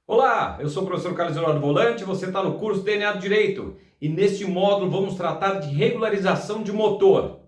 Olá, eu sou o professor Carlos Eduardo Volante, você está no curso DNA do Direito e neste módulo vamos tratar de regularização de motor.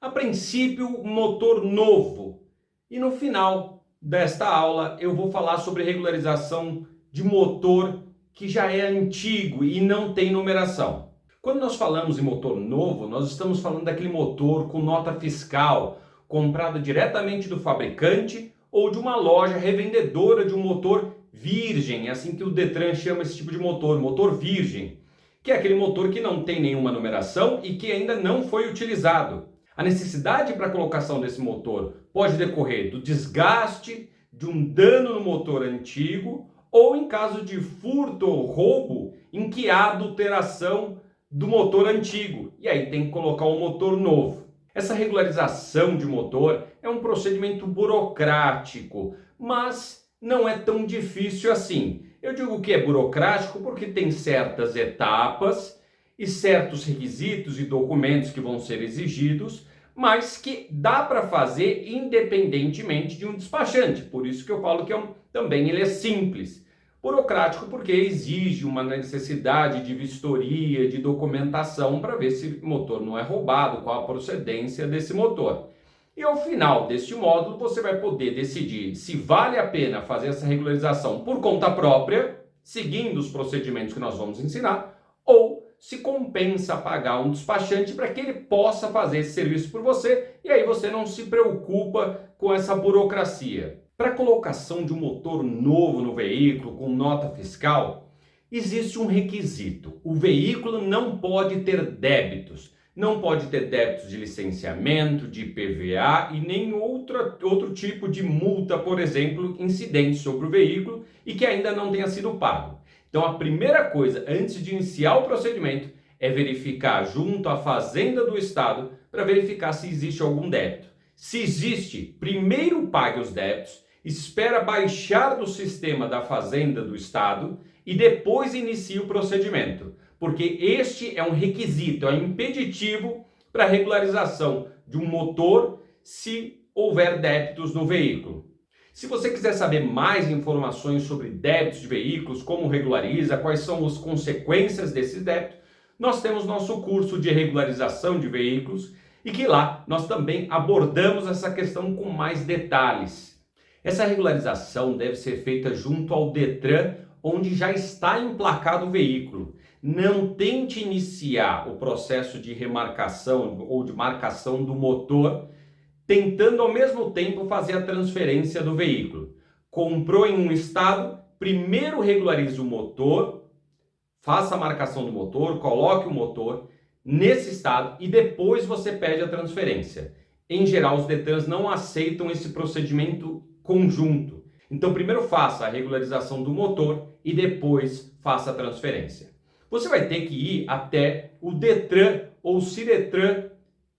A princípio, motor novo e no final desta aula eu vou falar sobre regularização de motor que já é antigo e não tem numeração. Quando nós falamos em motor novo, nós estamos falando daquele motor com nota fiscal, comprado diretamente do fabricante ou de uma loja revendedora de um motor virgem, é assim que o Detran chama esse tipo de motor, motor virgem, que é aquele motor que não tem nenhuma numeração e que ainda não foi utilizado. A necessidade para a colocação desse motor pode decorrer do desgaste, de um dano no motor antigo ou em caso de furto ou roubo em que há adulteração do motor antigo e aí tem que colocar um motor novo. Essa regularização de motor é um procedimento burocrático, mas não é tão difícil assim. Eu digo que é burocrático porque tem certas etapas e certos requisitos e documentos que vão ser exigidos, mas que dá para fazer independentemente de um despachante. Por isso que eu falo que também ele é simples. Burocrático porque exige uma necessidade de vistoria, de documentação para ver se o motor não é roubado, qual a procedência desse motor. E ao final deste módulo você vai poder decidir se vale a pena fazer essa regularização por conta própria, seguindo os procedimentos que nós vamos ensinar, ou se compensa pagar um despachante para que ele possa fazer esse serviço por você e aí você não se preocupa com essa burocracia. Para a colocação de um motor novo no veículo com nota fiscal, existe um requisito. O veículo não pode ter débitos. Não pode ter débitos de licenciamento, de IPVA e nem outro tipo de multa, por exemplo, incidente sobre o veículo e que ainda não tenha sido pago. Então a primeira coisa, antes de iniciar o procedimento, é verificar junto à Fazenda do Estado para verificar se existe algum débito. Se existe, primeiro pague os débitos, espera baixar do sistema da Fazenda do Estado e depois inicie o procedimento. Porque este é um requisito, é um impeditivo para a regularização de um motor se houver débitos no veículo. Se você quiser saber mais informações sobre débitos de veículos, como regulariza, quais são as consequências desses débitos, nós temos nosso curso de regularização de veículos e que lá nós também abordamos essa questão com mais detalhes. Essa regularização deve ser feita junto ao Detran, onde já está emplacado o veículo. Não tente iniciar o processo de remarcação ou de marcação do motor, tentando ao mesmo tempo fazer a transferência do veículo. Comprou em um estado, primeiro regularize o motor, faça a marcação do motor, coloque o motor nesse estado e depois você pede a transferência. Em geral, os Detrans não aceitam esse procedimento conjunto. Então, primeiro faça a regularização do motor e depois faça a transferência. Você vai ter que ir até o Detran ou Ciretran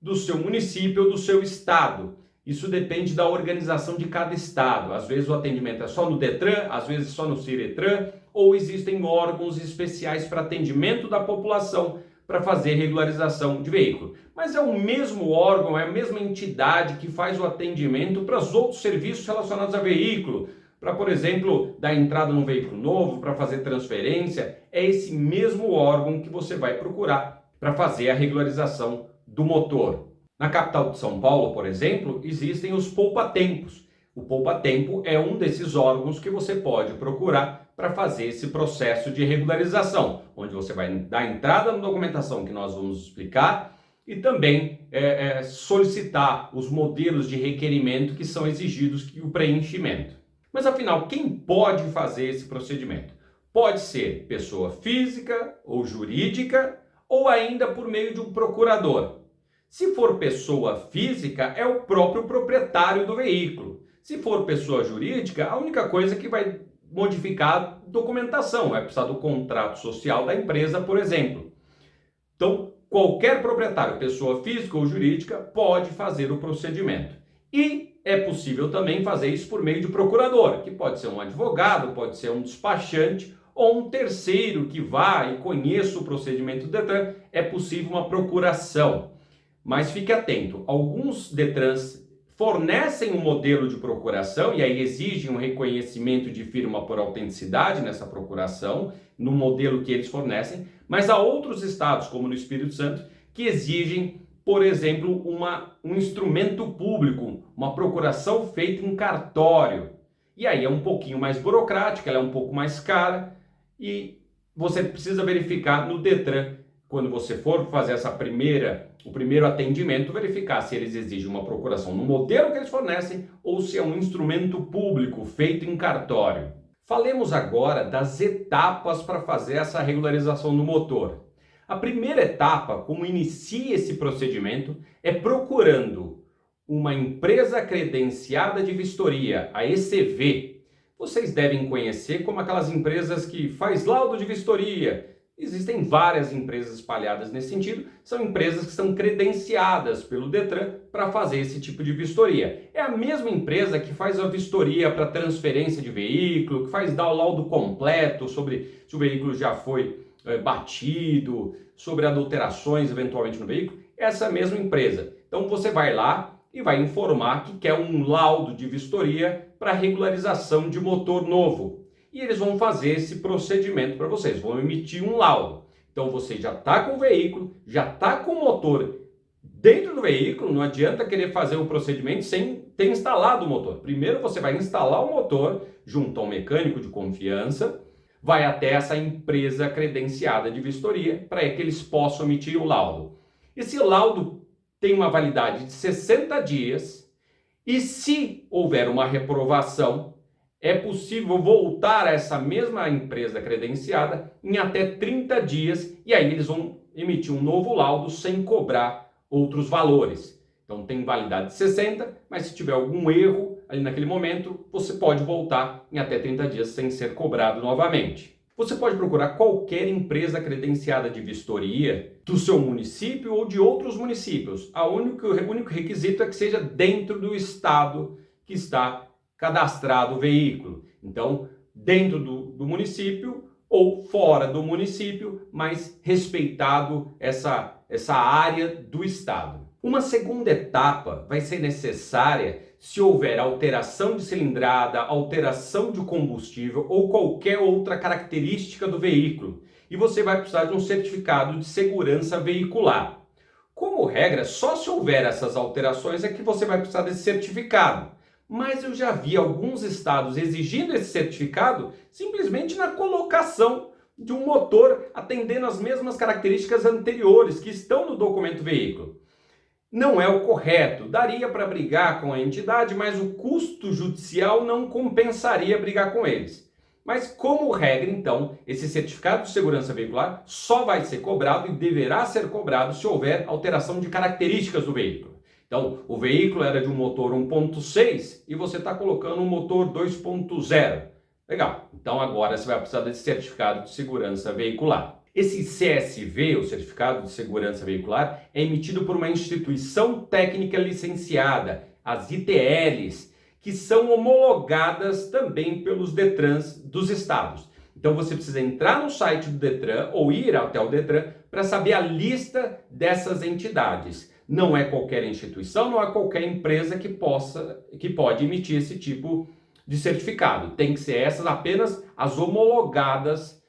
do seu município ou do seu estado. Isso depende da organização de cada estado. Às vezes o atendimento é só no Detran, às vezes só no Ciretran, ou existem órgãos especiais para atendimento da população para fazer regularização de veículo. Mas é o mesmo órgão, é a mesma entidade que faz o atendimento para os outros serviços relacionados a veículo, para, por exemplo, dar entrada num veículo novo, para fazer transferência. É esse mesmo órgão que você vai procurar para fazer a regularização do motor. Na capital de São Paulo, por exemplo, existem os poupa-tempos. O poupa-tempo é um desses órgãos que você pode procurar para fazer esse processo de regularização, onde você vai dar entrada na documentação que nós vamos explicar e também solicitar os modelos de requerimento que são exigidos e o preenchimento. Mas afinal, quem pode fazer esse procedimento? Pode ser pessoa física ou jurídica ou ainda por meio de um procurador. Se for pessoa física, é o próprio proprietário do veículo. Se for pessoa jurídica, a única coisa que vai modificar a documentação, vai precisar do contrato social da empresa, por exemplo. Então, qualquer proprietário, pessoa física ou jurídica, pode fazer o procedimento. E é possível também fazer isso por meio de procurador, que pode ser um advogado, pode ser um despachante ou um terceiro que vá e conheça o procedimento do Detran. É possível uma procuração. Mas fique atento, alguns Detrans fornecem um modelo de procuração e aí exigem um reconhecimento de firma por autenticidade nessa procuração, no modelo que eles fornecem, mas há outros estados, como no Espírito Santo, que exigem, por exemplo, um instrumento público, uma procuração feita em cartório. E aí é um pouquinho mais burocrática, ela é um pouco mais cara e você precisa verificar no Detran, quando você for fazer o primeiro atendimento, verificar se eles exigem uma procuração no modelo que eles fornecem ou se é um instrumento público feito em cartório. Falemos agora das etapas para fazer essa regularização do motor. A primeira etapa, como inicia esse procedimento, é procurando uma empresa credenciada de vistoria, a ECV. Vocês devem conhecer como aquelas empresas que faz laudo de vistoria. Existem várias empresas espalhadas nesse sentido, são empresas que são credenciadas pelo Detran para fazer esse tipo de vistoria. É a mesma empresa que faz a vistoria para transferência de veículo, que faz dar o laudo completo sobre se o veículo já foi batido, sobre adulterações eventualmente no veículo. Essa mesma empresa. Então você vai lá e vai informar que quer um laudo de vistoria para regularização de motor novo. E eles vão fazer esse procedimento para vocês, vão emitir um laudo. Então você já está com o veículo, já está com o motor dentro do veículo, não adianta querer fazer o procedimento sem ter instalado o motor. Primeiro você vai instalar o motor junto ao mecânico de confiança, vai até essa empresa credenciada de vistoria para que eles possam emitir o laudo. Esse laudo tem uma validade de 60 dias e se houver uma reprovação, é possível voltar a essa mesma empresa credenciada em até 30 dias e aí eles vão emitir um novo laudo sem cobrar outros valores. Então tem validade de 60, mas se tiver algum erro ali naquele momento, você pode voltar em até 30 dias sem ser cobrado novamente. Você pode procurar qualquer empresa credenciada de vistoria do seu município ou de outros municípios. O único requisito é que seja dentro do estado que está cadastrado o veículo. Então, dentro do município ou fora do município, mas respeitado essa área do estado. Uma segunda etapa vai ser necessária se houver alteração de cilindrada, alteração de combustível ou qualquer outra característica do veículo. E você vai precisar de um certificado de segurança veicular. Como regra, só se houver essas alterações é que você vai precisar desse certificado. Mas eu já vi alguns estados exigindo esse certificado simplesmente na colocação de um motor atendendo as mesmas características anteriores que estão no documento veículo. Não é o correto, daria para brigar com a entidade, mas o custo judicial não compensaria brigar com eles. Mas como regra, então, esse certificado de segurança veicular só vai ser cobrado e deverá ser cobrado se houver alteração de características do veículo. Então, o veículo era de um motor 1.6 e você está colocando um motor 2.0. Legal, então agora você vai precisar desse certificado de segurança veicular. Esse CSV, o Certificado de Segurança Veicular, é emitido por uma instituição técnica licenciada, as ITLs, que são homologadas também pelos Detrans dos estados. Então você precisa entrar no site do Detran ou ir até o Detran para saber a lista dessas entidades. Não é qualquer instituição, não é qualquer empresa que pode emitir esse tipo de certificado. Tem que ser essas apenas as homologadas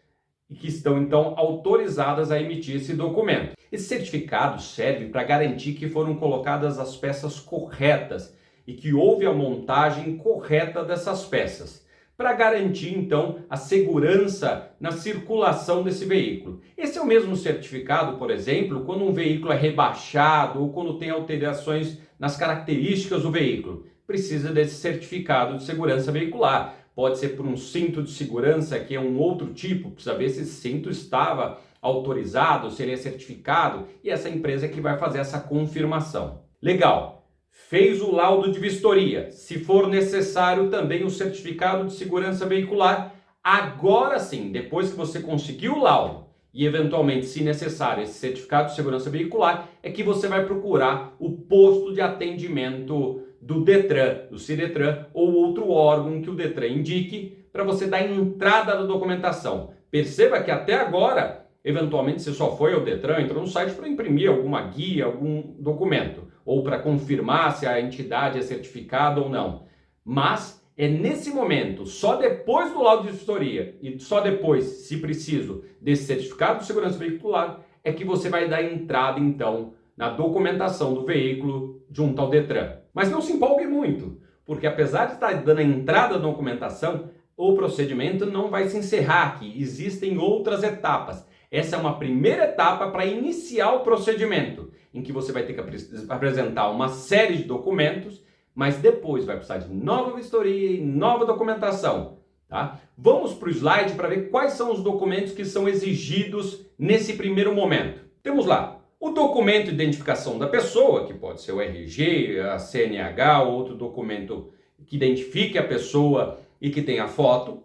e que estão então autorizadas a emitir esse documento. Esse certificado serve para garantir que foram colocadas as peças corretas e que houve a montagem correta dessas peças, para garantir então a segurança na circulação desse veículo. Esse é o mesmo certificado, por exemplo, quando um veículo é rebaixado ou quando tem alterações nas características do veículo. Precisa desse certificado de segurança veicular. Pode ser por um cinto de segurança, que é um outro tipo, precisa ver se esse cinto estava autorizado, se ele é certificado, e essa empresa é que vai fazer essa confirmação. Legal! Fez o laudo de vistoria, se for necessário também o certificado de segurança veicular. Agora sim, depois que você conseguiu o laudo e eventualmente, se necessário, esse certificado de segurança veicular, é que você vai procurar o posto de atendimento do Detran, do Ciretran ou outro órgão que o Detran indique para você dar entrada na documentação. Perceba que até agora Eventualmente você só foi ao Detran, entrou no site para imprimir alguma guia, algum documento, ou para confirmar se a entidade é certificada ou não. Mas é nesse momento, só depois do laudo de vistoria e só depois, se preciso, desse certificado de segurança veicular, é que você vai dar entrada então na documentação do veículo junto ao Detran. Mas não se empolgue muito, porque apesar de estar dando a entrada da documentação, o procedimento não vai se encerrar aqui. Existem outras etapas. Essa é uma primeira etapa para iniciar o procedimento, em que você vai ter que apresentar uma série de documentos, mas depois vai precisar de nova vistoria e nova documentação. Tá? Vamos para o slide para ver quais são os documentos que são exigidos nesse primeiro momento. Temos lá o documento de identificação da pessoa, que pode ser o RG, a CNH ou outro documento que identifique a pessoa e que tenha foto.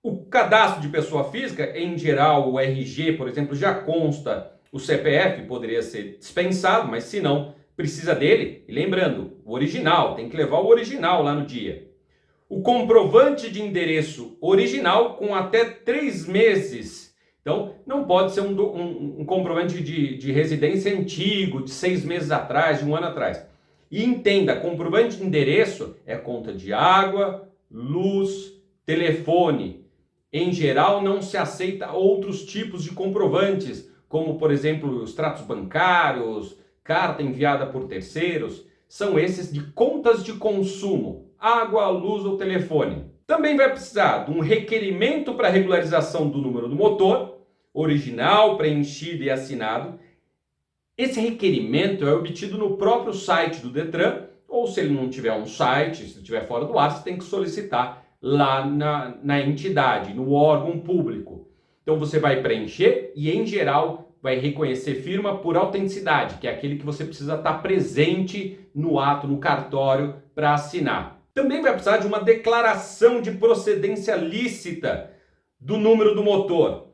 O cadastro de pessoa física, em geral, o RG, por exemplo, já consta, o CPF poderia ser dispensado, mas se não, precisa dele. E lembrando, o original, tem que levar o original lá no dia. O comprovante de endereço original com até 3 meses. Então, não pode ser um comprovante de residência antigo, de 6 meses atrás, de 1 ano atrás. E entenda, comprovante de endereço é conta de água, luz, telefone. Em geral, não se aceita outros tipos de comprovantes, como, por exemplo, extratos bancários, carta enviada por terceiros. São esses de contas de consumo, água, luz ou telefone. Também vai precisar de um requerimento para regularização do número do motor, original, preenchido e assinado. Esse requerimento é obtido no próprio site do Detran, ou se ele não tiver um site, se ele estiver fora do ar, você tem que solicitar lá na entidade, no órgão público. Então você vai preencher e, em geral, vai reconhecer firma por autenticidade, que é aquele que você precisa estar presente no ato, no cartório, para assinar. Também vai precisar de uma declaração de procedência lícita do número do motor.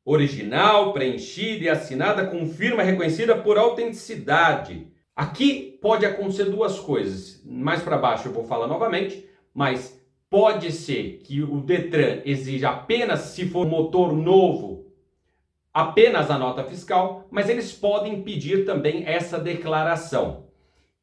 Original, preenchida e assinada com firma reconhecida por autenticidade. Aqui pode acontecer duas coisas. Mais para baixo eu vou falar novamente, mas pode ser que o Detran exija apenas, se for um motor novo, apenas a nota fiscal, mas eles podem pedir também essa declaração.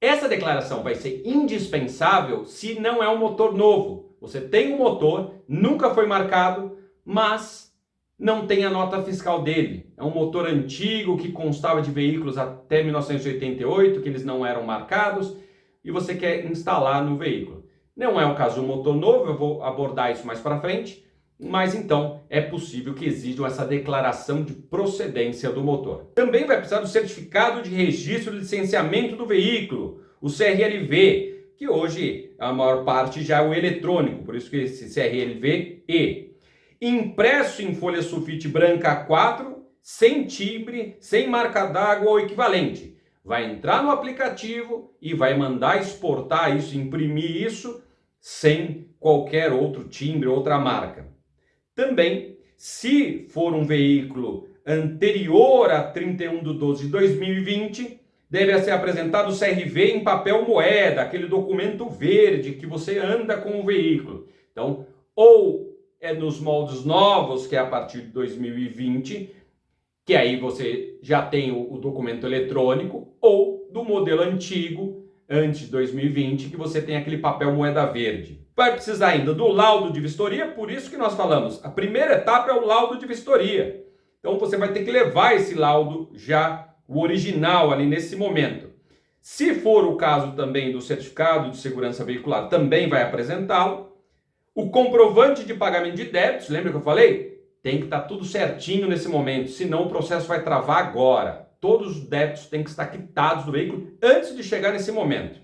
Essa declaração vai ser indispensável se não é um motor novo. Você tem um motor, nunca foi marcado, mas não tem a nota fiscal dele. É um motor antigo que constava de veículos até 1988, que eles não eram marcados, e você quer instalar no veículo. Não é o caso do motor novo, eu vou abordar isso mais para frente, mas então é possível que exijam essa declaração de procedência do motor. Também vai precisar do certificado de registro de licenciamento do veículo, o CRLV, que hoje a maior parte já é o eletrônico, por isso que esse CRLV-E. Impresso em folha sulfite branca A4, sem timbre, sem marca d'água ou equivalente. Vai entrar no aplicativo e vai mandar exportar isso, imprimir isso, sem qualquer outro timbre, outra marca. Também, se for um veículo anterior a 31/12/2020, deve ser apresentado o CRV em papel moeda, aquele documento verde que você anda com o veículo. Então, ou é nos moldes novos, que é a partir de 2020, que aí você já tem o documento eletrônico, ou do modelo antigo, antes de 2020, que você tem aquele papel moeda verde. Vai precisar ainda do laudo de vistoria, por isso que nós falamos, a primeira etapa é o laudo de vistoria. Então você vai ter que levar esse laudo já, o original ali nesse momento. Se for o caso também do certificado de segurança veicular, também vai apresentá-lo. O comprovante de pagamento de débitos, lembra que eu falei? Tem que estar tudo certinho nesse momento, senão o processo vai travar agora. Todos os débitos têm que estar quitados do veículo antes de chegar nesse momento.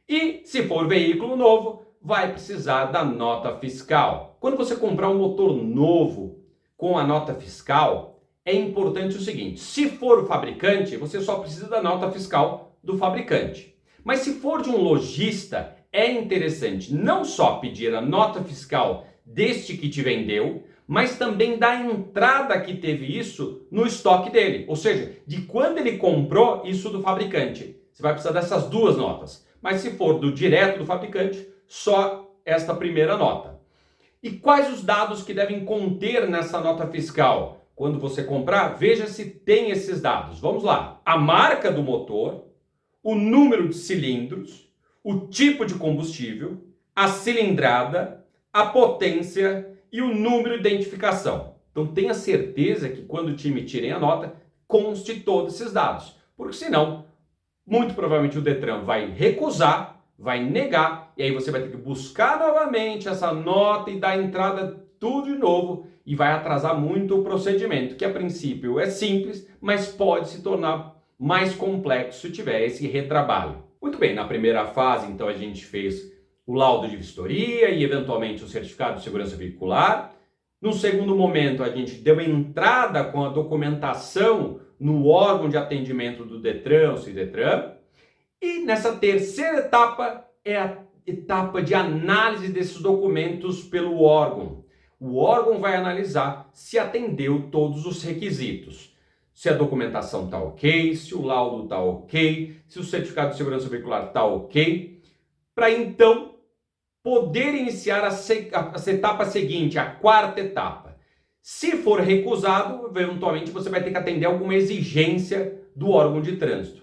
E, se for veículo novo, vai precisar da nota fiscal. Quando você comprar um motor novo com a nota fiscal, é importante o seguinte: se for o fabricante, você só precisa da nota fiscal do fabricante. Mas se for de um lojista, é interessante não só pedir a nota fiscal deste que te vendeu, mas também da entrada que teve isso no estoque dele, ou seja, de quando ele comprou isso do fabricante. Você vai precisar dessas duas notas, mas se for do direto do fabricante, só esta primeira nota. E quais os dados que devem conter nessa nota fiscal? quando você comprar, veja se tem esses dados. Vamos lá. A marca do motor, o número de cilindros, o tipo de combustível, a cilindrada, a potência e o número de identificação. Então tenha certeza que quando te emitirem a nota, conste todos esses dados. Porque senão, muito provavelmente o Detran vai recusar, vai negar, e aí você vai ter que buscar novamente essa nota e dar entrada tudo de novo, e vai atrasar muito o procedimento, que a princípio é simples, mas pode se tornar mais complexo se tiver esse retrabalho. Muito bem, na primeira fase, então, a gente fez o laudo de vistoria e, eventualmente, o certificado de segurança veicular. No segundo momento, a gente deu entrada com a documentação no órgão de atendimento do Detran, o Cidetran. E nessa terceira etapa é a etapa de análise desses documentos pelo órgão. O órgão vai analisar se atendeu todos os requisitos. Se a documentação está ok, se o laudo está ok, se o certificado de segurança veicular está ok, para então poder iniciar a etapa seguinte, a quarta etapa. Se for recusado, eventualmente você vai ter que atender alguma exigência do órgão de trânsito.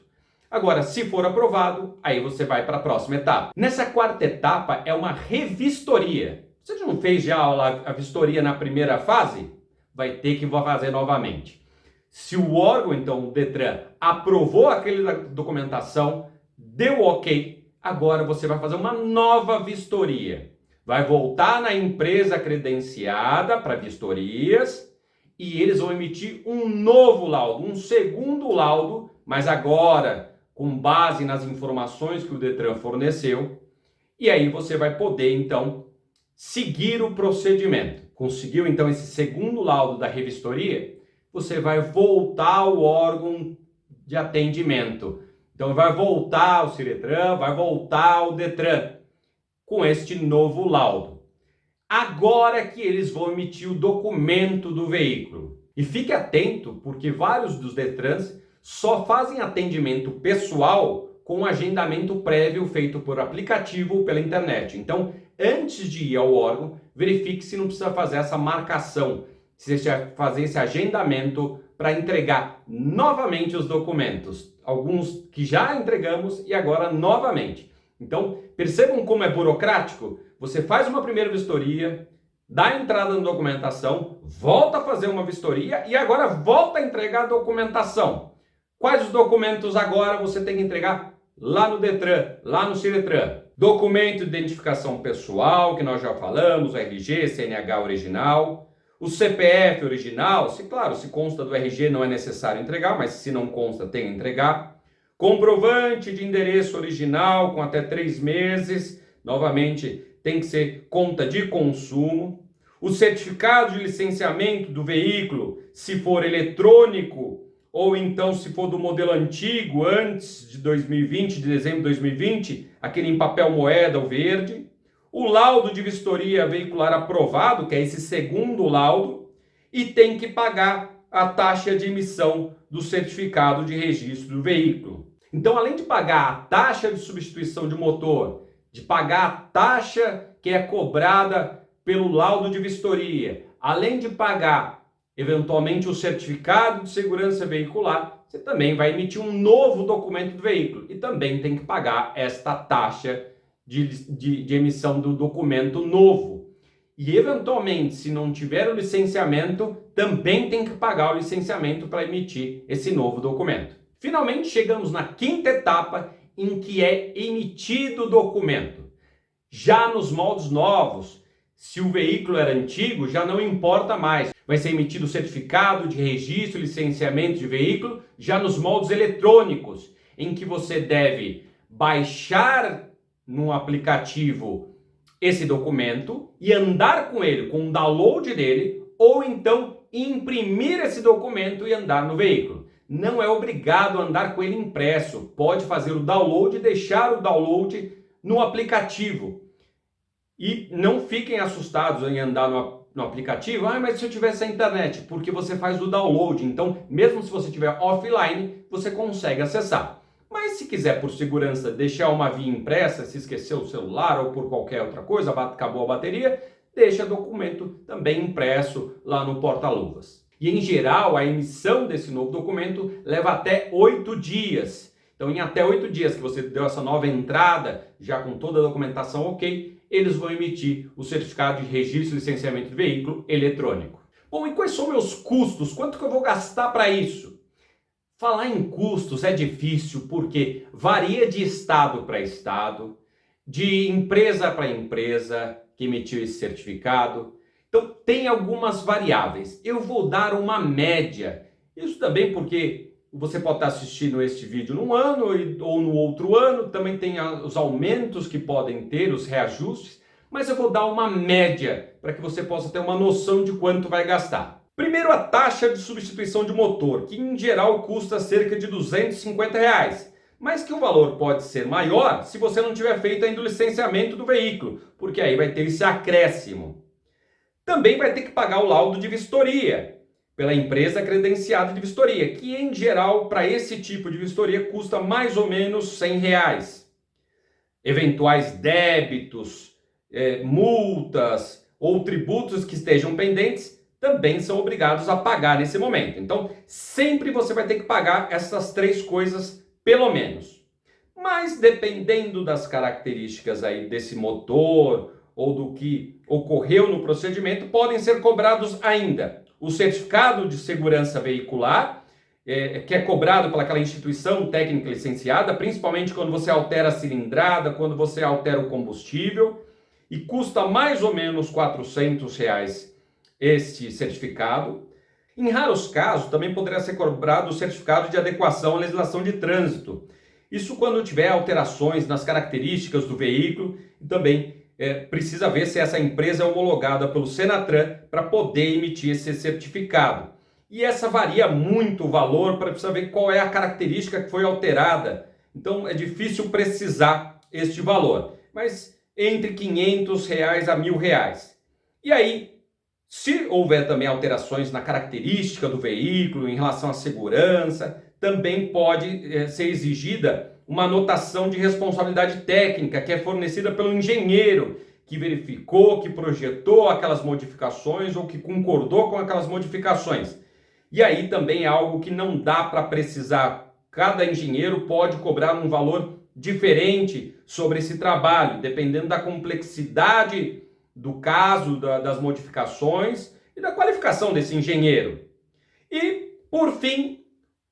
Agora, se for aprovado, aí você vai para a próxima etapa. Nessa quarta etapa é uma revistoria. Você já não fez já a vistoria na primeira fase? Vai ter que fazer novamente. Se o órgão, então, o Detran, aprovou aquela documentação, deu ok, agora você vai fazer uma nova vistoria. Vai voltar na empresa credenciada para vistorias e eles vão emitir um novo laudo, um segundo laudo, mas agora com base nas informações que o Detran forneceu. E aí você vai poder, então, seguir o procedimento. Conseguiu, então, esse segundo laudo da revistoria? Você vai voltar ao órgão de atendimento. Então, vai voltar ao Ciretran, vai voltar ao Detran com este novo laudo. Agora que eles vão emitir o documento do veículo. E fique atento, porque vários dos Detrans só fazem atendimento pessoal com agendamento prévio feito por aplicativo ou pela internet. Então, antes de ir ao órgão, verifique se não precisa fazer essa marcação, se você fazer esse agendamento para entregar novamente os documentos. Alguns que já entregamos e agora novamente. Então, percebam como é burocrático? Você faz uma primeira vistoria, dá entrada na documentação, volta a fazer uma vistoria e agora volta a entregar a documentação. Quais os documentos agora você tem que entregar lá no Detran, lá no Ciretran? Documento de identificação pessoal, que nós já falamos, o RG, CNH original, o CPF original, se claro, se consta do RG não é necessário entregar, mas se não consta tem que entregar. Comprovante de endereço original com até 3 meses, novamente tem que ser conta de consumo. O certificado de licenciamento do veículo, se for eletrônico, ou então se for do modelo antigo, antes de 2020, de dezembro de 2020, aquele em papel moeda, o verde. O laudo de vistoria veicular aprovado, que é esse segundo laudo, e tem que pagar a taxa de emissão do certificado de registro do veículo. Então, além de pagar a taxa de substituição de motor, de pagar a taxa que é cobrada pelo laudo de vistoria, além de pagar eventualmente o certificado de segurança veicular, você também vai emitir um novo documento do veículo e também tem que pagar esta taxa de emissão do documento novo. E eventualmente, se não tiver o licenciamento, também tem que pagar o licenciamento para emitir esse novo documento. Finalmente, chegamos na quinta etapa, em que é emitido o documento. Já nos moldes novos, se o veículo era antigo, já não importa mais. Vai ser emitido o certificado de registro e licenciamento de veículo, já nos moldes eletrônicos, em que você deve baixar no aplicativo esse documento e andar com ele, com o download dele, ou então imprimir esse documento e andar no veículo. Não é obrigado a andar com ele impresso. Pode fazer o download e deixar o download no aplicativo. E não fiquem assustados em andar no aplicativo. Mas se eu tivesse a internet, porque você faz o download. Então, mesmo se você estiver offline, você consegue acessar. Mas se quiser, por segurança, deixar uma via impressa, se esqueceu o celular ou por qualquer outra coisa, acabou a bateria, deixa documento também impresso lá no porta-luvas. E, em geral, a emissão desse novo documento leva até 8 dias. Então, em até 8 dias que você deu essa nova entrada, já com toda a documentação ok, eles vão emitir o certificado de registro e licenciamento de veículo eletrônico. Bom, e quais são meus custos? Quanto que eu vou gastar para isso? Falar em custos é difícil porque varia de estado para estado, de empresa para empresa que emitiu esse certificado. Então, tem algumas variáveis. Eu vou dar uma média. Isso também porque você pode estar assistindo este vídeo num ano ou no outro ano. Também tem os aumentos que podem ter, os reajustes. Mas eu vou dar uma média para que você possa ter uma noção de quanto vai gastar. Primeiro, a taxa de substituição de motor, que em geral custa cerca de R$250. Mas que o valor pode ser maior se você não tiver feito ainda o licenciamento do veículo, porque aí vai ter esse acréscimo. Também vai ter que pagar o laudo de vistoria, pela empresa credenciada de vistoria, que em geral, para esse tipo de vistoria, custa mais ou menos R$100. Eventuais débitos, multas ou tributos que estejam pendentes, também são obrigados a pagar nesse momento. Então, sempre você vai ter que pagar essas 3 coisas, pelo menos. Mas, dependendo das características aí desse motor ou do que ocorreu no procedimento, podem ser cobrados ainda o certificado de segurança veicular, que é cobrado pelaquela instituição técnica licenciada, principalmente quando você altera a cilindrada, quando você altera o combustível, e custa mais ou menos R$400 este certificado. Em raros casos, também poderá ser cobrado o certificado de adequação à legislação de trânsito. Isso quando tiver alterações nas características do veículo e também precisa ver se essa empresa é homologada pelo Senatran para poder emitir esse certificado. E essa varia muito o valor para precisar ver qual é a característica que foi alterada. Então é difícil precisar este valor, mas entre R$500 a R$1.000. E aí, se houver também alterações na característica do veículo em relação à segurança, também pode ser exigida uma anotação de responsabilidade técnica que é fornecida pelo engenheiro que verificou, que projetou aquelas modificações ou que concordou com aquelas modificações. E aí também é algo que não dá para precisar. Cada engenheiro pode cobrar um valor diferente sobre esse trabalho, dependendo da complexidade do caso, das modificações e da qualificação desse engenheiro. E, por fim,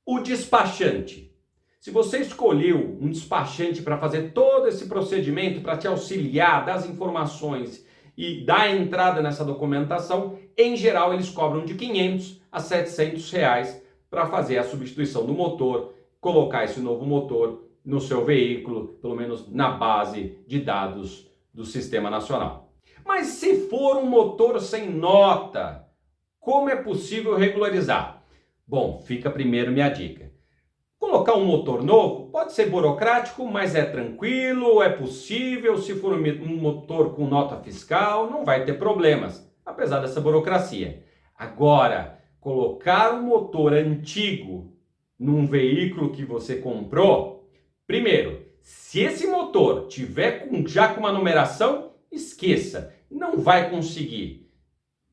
o despachante. Se você escolheu um despachante para fazer todo esse procedimento, para te auxiliar, dar as informações e dar entrada nessa documentação, em geral eles cobram de R$500 a R$700 para fazer a substituição do motor, colocar esse novo motor no seu veículo, pelo menos na base de dados do Sistema Nacional. Mas se for um motor sem nota, como é possível regularizar? Bom, fica primeiro minha dica. Colocar um motor novo pode ser burocrático, mas é tranquilo, é possível. Se for um motor com nota fiscal, não vai ter problemas, apesar dessa burocracia. Agora, colocar um motor antigo num veículo que você comprou, primeiro, se esse motor tiver já com uma numeração, esqueça, não vai conseguir.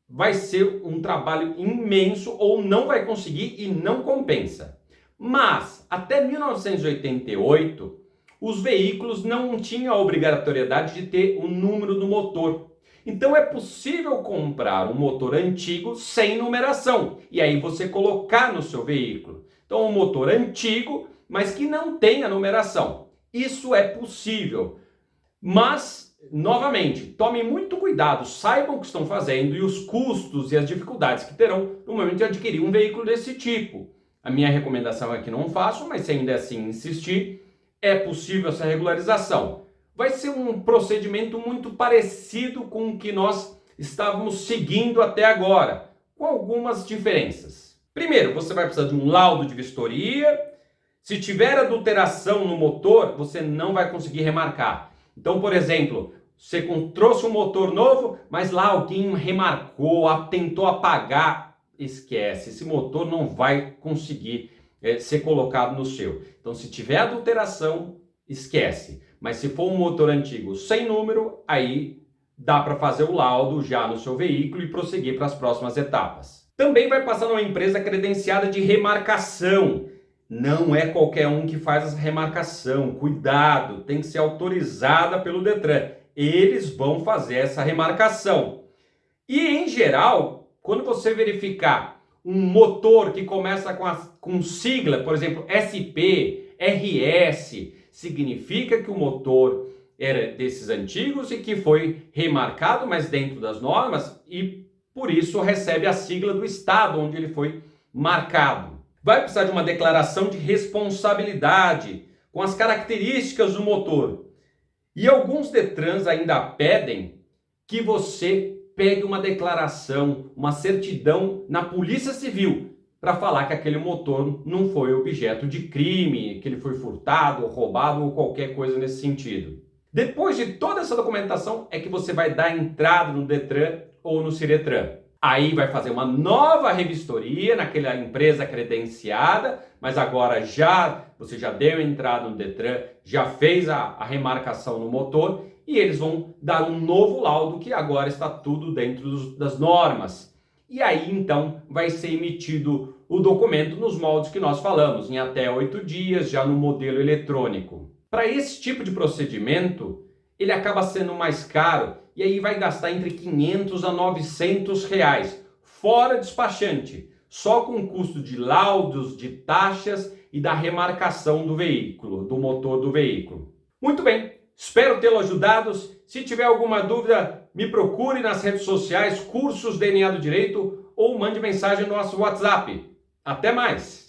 Vai ser um trabalho imenso ou não vai conseguir e não compensa. Mas, até 1988, os veículos não tinham a obrigatoriedade de ter o número do motor. Então é possível comprar um motor antigo sem numeração e aí você colocar no seu veículo. Então um motor antigo, mas que não tenha numeração. Isso é possível. Mas, novamente, tomem muito cuidado, saibam o que estão fazendo e os custos e as dificuldades que terão no momento de adquirir um veículo desse tipo. A minha recomendação é que não façam, mas se ainda assim insistir, é possível essa regularização. Vai ser um procedimento muito parecido com o que nós estávamos seguindo até agora, com algumas diferenças. Primeiro, você vai precisar de um laudo de vistoria. Se tiver adulteração no motor, você não vai conseguir remarcar. Então, por exemplo, você trouxe um motor novo, mas lá alguém remarcou, tentou apagar. Esquece, esse motor não vai conseguir ser colocado no seu. Então, se tiver adulteração, esquece. Mas se for um motor antigo sem número, aí dá para fazer o laudo já no seu veículo e prosseguir para as próximas etapas. Também vai passar numa empresa credenciada de remarcação. Não é qualquer um que faz essa remarcação. Cuidado, tem que ser autorizada pelo Detran. Eles vão fazer essa remarcação. E em geral, quando você verificar um motor que começa com sigla, por exemplo, SP, RS, significa que o motor era desses antigos e que foi remarcado, mas dentro das normas, e por isso recebe a sigla do estado onde ele foi marcado. Vai precisar de uma declaração de responsabilidade com as características do motor. E alguns Detrans ainda pedem que você pegue uma declaração, uma certidão na Polícia Civil para falar que aquele motor não foi objeto de crime, que ele foi furtado, roubado ou qualquer coisa nesse sentido. Depois de toda essa documentação é que você vai dar entrada no Detran ou no Ciretran. Aí vai fazer uma nova revistoria naquela empresa credenciada, mas agora você já deu entrada no Detran, já fez a remarcação no motor e eles vão dar um novo laudo que agora está tudo dentro das normas. E aí então vai ser emitido o documento nos moldes que nós falamos, em até 8 dias, já no modelo eletrônico. Para esse tipo de procedimento, ele acaba sendo mais caro e aí vai gastar entre 500 a 900 reais, fora despachante, só com o custo de laudos, de taxas e da remarcação do veículo, do motor do veículo. Muito bem, espero tê-lo ajudado. Se tiver alguma dúvida, me procure nas redes sociais, Cursos DNA do Direito, ou mande mensagem no nosso WhatsApp. Até mais!